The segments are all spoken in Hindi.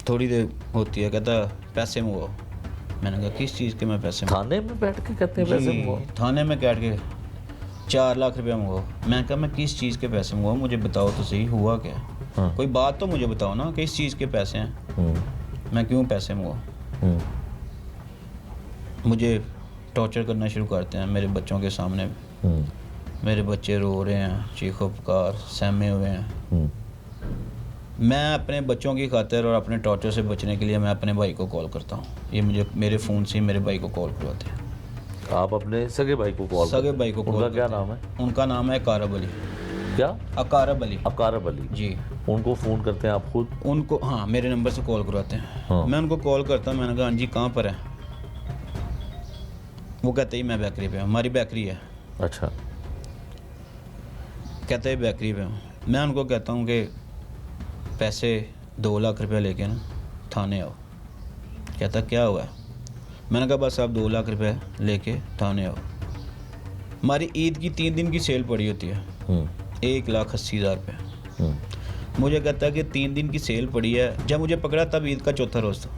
थोड़ी देर होती है, कहता पैसे मंगवाओ। मैंने कहा किस चीज़ के मैं पैसे थाने में बैठ के कहते हैं पैसे मंगवाओ? थाने में बैठ के 4 लाख रुपया मंगवाओ। मैंने कहा मैं किस चीज़ के पैसे मंगवाऊँ, मुझे बताओ तो सही, हुआ क्या है? हाँ। कोई बात तो मुझे बताओ ना, किस चीज़ के पैसे हैं, मैं क्यों पैसे मंगवाऊँ? मुझे टॉर्चर करना शुरू करते हैं मेरे बच्चों के सामने। मेरे बच्चे रो रहे हैं, चीखो पुकार, सहमे हुए हैं। मैं अपने बच्चों की खातिर और अपने टॉर्चर से बचने के लिए मैं अपने भाई को कॉल करता हूँ। ये मुझे मेरे फ़ोन से ही मेरे भाई को कॉल करवाते हैं। आप अपने सगे भाई को कॉल? सगे भाई को कॉल। उनका क्या नाम है? उनका नाम है अकारब अली। क्या? अकारब अली। अकारब अली जी। उनको फ़ोन करते हैं आप खुद? उनको, हाँ, मेरे नंबर से कॉल करवाते हैं। हाँ। मैं उनको कॉल करता हूँ, मैंने कहा हाँ जी कहाँ पर है? वो कहते ही मैं बेकरी पे हूँ, हमारी बेकरी है। अच्छा। कहते ही बेकरी पे हूँ। मैं उनको कहता हूँ कि पैसे 2 लाख रुपया लेके ना थाने आओ। कहता क्या हुआ है? मैंने कहा बस आप 2 लाख रुपये लेके थाने आओ। हमारी ईद की 3 दिन की सेल पड़ी होती है, 1,80,000 रुपये। मुझे कहता है कि 3 दिन की सेल पड़ी है। जब मुझे पकड़ा तब ईद का चौथा रोज़ था।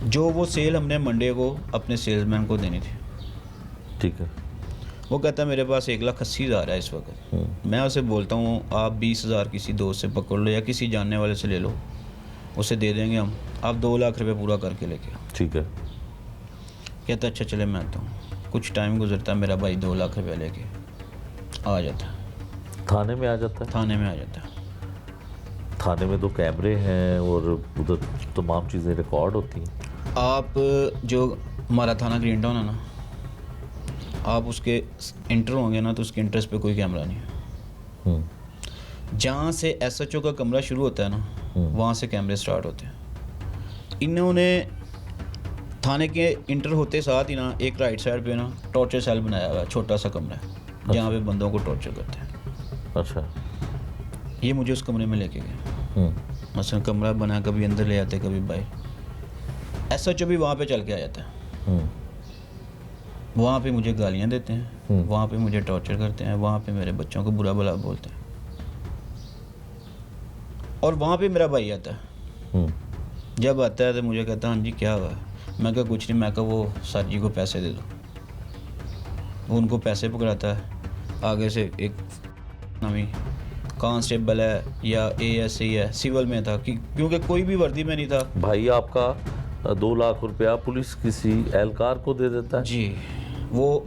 जो वो सेल हमने मंडे को अपने सेल्समैन को देनी थी। ठीक है। वो कहता है मेरे पास 1,80,000 है इस वक्त। मैं उसे बोलता हूँ आप 20,000 किसी दोस्त से पकड़ लो या किसी जानने वाले से ले लो, उसे दे देंगे हम, आप 2 लाख रुपये पूरा करके लेके आओ। ठीक है। कहता अच्छा चले मैं आता हूँ। कुछ टाइम गुजरता है, मेरा भाई 2 लाख रुपये लेके आ जाता है। थाने में आ जाता है? थाने में आ जाता है। थाने में तो कैमरे हैं और उधर तमाम चीज़ें रिकॉर्ड होती हैं। आप जो हमारा थाना ग्रीन टाउन है ना, आप उसके इंटर होंगे ना तो उसके इंटरेस्ट पे कोई कैमरा नहीं है। जहाँ से SHO का कमरा शुरू होता है ना, वहाँ से कैमरे स्टार्ट होते हैं। इन्होंने थाने के इंटर होते साथ ही ना एक राइट साइड पे ना टॉर्चर सेल बनाया हुआ है, छोटा सा कमरा है जहाँ पे बंदों को टॉर्चर करते हैं। अच्छा। ये मुझे उस कमरे में लेके गए। मसलन कमरा बना, कभी अंदर ले आते कभी बाहर। SHO भी वहाँ पे चल के आ जाता है। वहाँ पे मुझे गालियाँ देते हैं, वहाँ पे मुझे टॉर्चर करते हैं, वहाँ पे मेरे बच्चों को बुरा भला बोलते हैं। और वहाँ पे मेरा भाई आता है। जब आता है तो मुझे कहता है हाँ जी क्या हुआ? मैं कहा कुछ नहीं। मैं कहा वो सर जी को पैसे दे दो। वो उनको पैसे पकड़ाता है। आगे से एक नामी कांस्टेबल है या ASI है, सिविल में था कि क्योंकि कोई भी वर्दी में नहीं था। भाई आपका 2 लाख रुपया पुलिस किसी एहलकार को दे देता है? जी। वो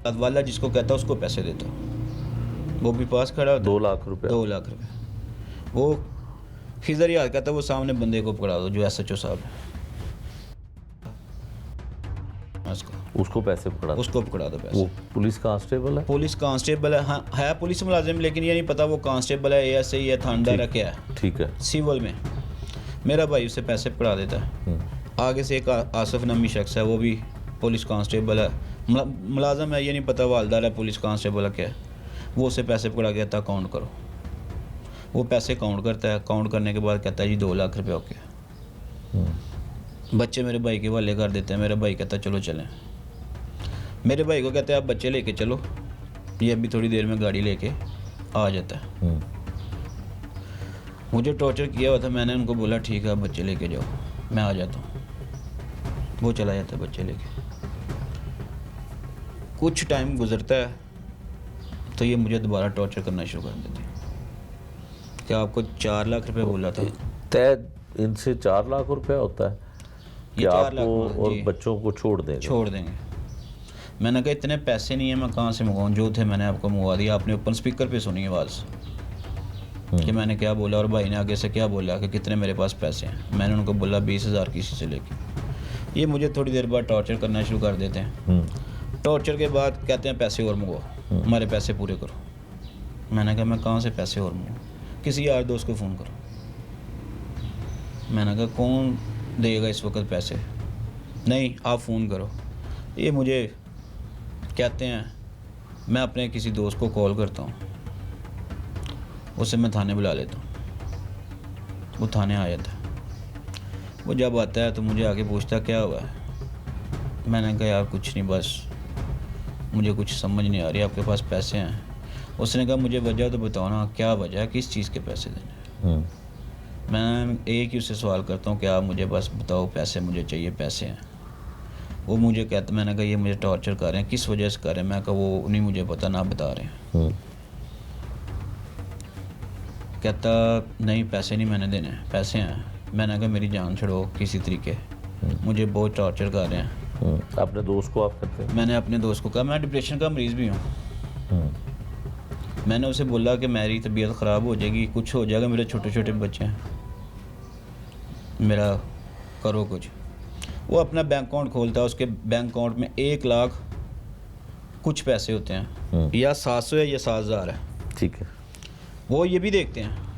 वाला जिसको कहता है उसको पैसे देता, वो भी पास खड़ा होता। 2 लाख रुपया? 2 लाख रुपये। वो खिजर याद कहता है वो सामने बंदे को पकड़ा दो जो SHO साहब है, उसको पैसे पकड़ा? उसको पकड़ा दो पैसे। वो पुलिस कांस्टेबल है? पुलिस कांस्टेबल है, हाँ है पुलिस मुलाजिम, लेकिन ये नहीं पता वो कांस्टेबल है ASI है थानेदार है क्या है। ठीक है। सिविल में मेरा भाई उससे पैसे पकड़ा देता है। आगे से एक आसिफ नामी शख्स है, वो भी पुलिस कांस्टेबल है, मुलाजम है, ये नहीं पता वो हवलदार है पुलिस कांस्टेबल है क्या है। वो उससे पैसे पकड़ा के कहता काउंट करो। वो पैसे काउंट करता है, काउंट करने के बाद कहता है जी 2 लाख रुपये ओके। बच्चे मेरे भाई के हवाले कर देते हैं। मेरा भाई कहता है चलो चलें। मेरे भाई को कहते हैं आप बच्चे लेके चलो, ये अभी थोड़ी देर में गाड़ी लेके आ जाता है। मुझे टॉर्चर किया हुआ था, मैंने उनको बोला ठीक है आप बच्चे लेके जाओ, मैं आ जाता हूँ। वो चला जाता है बच्चे लेके। कुछ टाइम गुजरता है तो ये मुझे दोबारा टॉर्चर करना शुरू कर देती है। क्या आपको 4 लाख रुपए बोला था? तय इनसे 4 लाख रुपया होता है कि ये 4 आपको लाख और जी। बच्चों को छोड़ देंगे? मैंने कहा इतने पैसे नहीं है, मैं कहाँ से मंगवाऊँ? जो थे मैंने आपको मंगवा दिया। आपने ओपन स्पीकर पे सुनी आवाज़ कि मैंने क्या बोला, और भाई ने आगे से क्या बोला कि कितने मेरे पास पैसे हैं। मैंने उनको बोला 20,000 किसी से लेके। ये मुझे थोड़ी देर बाद टॉर्चर करना शुरू कर देते हैं। टॉर्चर के बाद कहते हैं पैसे और मंगवाओ, हमारे पैसे पूरे करो। मैंने कहा मैं कहाँ से पैसे और मंगवाऊँ? किसी यार दोस्त को फ़ोन करो। मैंने कहा कौन देगा इस वक्त पैसे? नहीं आप फ़ोन करो। ये मुझे कहते हैं, मैं अपने किसी दोस्त को कॉल करता हूँ, उसे मैं थाने बुला लेता हूँ। वो थाने आ जाता है। वो जब आता है तो मुझे आके पूछता क्या हुआ है। मैंने कहा यार कुछ नहीं, बस मुझे कुछ समझ नहीं आ रही, आपके पास पैसे हैं? उसने कहा मुझे वजह तो बताओ ना, क्या वजह है, किस चीज़ के पैसे देने? मैं एक ही उससे सवाल करता हूँ कि आप मुझे बस बताओ, पैसे मुझे चाहिए, पैसे हैं। वो मुझे कहता, मैंने कहा ये मुझे टॉर्चर कर रहे हैं, किस वजह से कर रहे हैं? मैं कहा वो नहीं मुझे पता, ना बता रहे हैं। कहता नहीं पैसे नहीं मैंने देने, पैसे हैं। मैंने कहा मेरी जान छड़ो किसी तरीके, मुझे बहुत टॉर्चर कर रहे हैं। अपने दोस्त को आप कहते हैं? मैंने अपने दोस्त को कहा मैं डिप्रेशन का मरीज़ भी हूँ। मैंने उसे बोला कि मेरी तबीयत ख़राब हो जाएगी, कुछ हो जाएगा, मेरे छोटे छोटे बच्चे हैं, मेरा करो कुछ। वो अपना बैंक अकाउंट खोलता है, उसके बैंक अकाउंट में 1 लाख कुछ पैसे होते हैं, या 700 है या 7,000 है, ठीक है। वो ये भी देखते हैं।